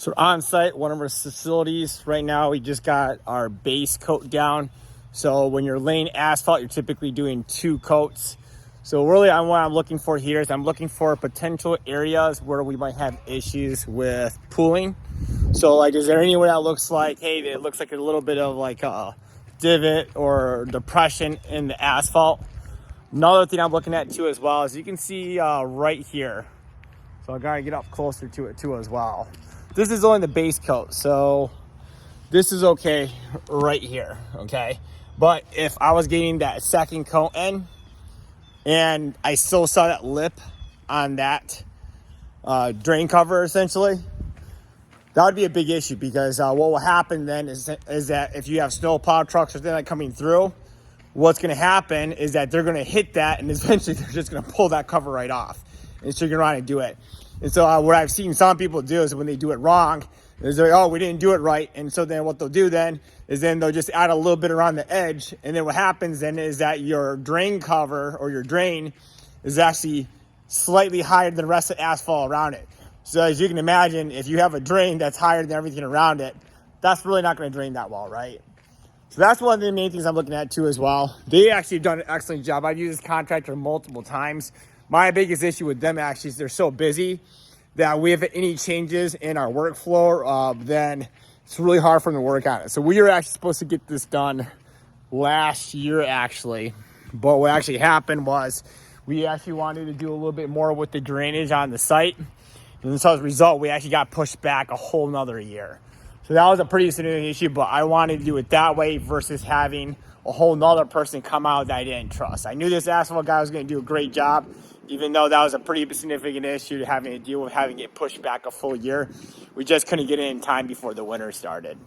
So we're on site, one of our facilities. Right now, we just got our base coat down. So when you're laying asphalt, you're typically doing 2 coats. So really, what I'm looking for here is I'm looking for potential areas where we might have issues with pooling. So like, is there anywhere that looks like, hey, it looks like a little bit of like a divot or depression in the asphalt? Another thing I'm looking at too as well is you can see right here. So I gotta get up closer to it too as well. This is only the base coat, so this is okay right here, okay? But if I was getting that second coat in and I still saw that lip on that drain cover essentially, that would be a big issue because what will happen then is that if you have snow plow trucks or something like coming through, what's gonna happen is that they're gonna hit that and eventually they're just gonna pull that cover right off. And so you're gonna want to do it. And so what I've seen some people do is when they do it wrong, is they're, oh, we didn't do it right. And so then what they'll do then is then they'll just add a little bit around the edge. And then what happens then is that your drain cover or your drain is actually slightly higher than the rest of the asphalt around it. So as you can imagine, if you have a drain that's higher than everything around it, that's really not going to drain that well, right? So that's one of the main things I'm looking at too as well. They actually have done an excellent job. I've used this contractor multiple times. My biggest issue with them actually is they're so busy that we have any changes in our workflow, then it's really hard for them to work on it. So we were actually supposed to get this done last year actually. But what actually happened was we actually wanted to do a little bit more with the drainage on the site. And so as a result, we actually got pushed back a whole nother year. So that was a pretty significant issue, but I wanted to do it that way versus having a whole nother person come out that I didn't trust. I knew this asphalt guy was going to do a great job, even though that was a pretty significant issue to having to deal with having it pushed back a full year. We just couldn't get it in time before the winter started.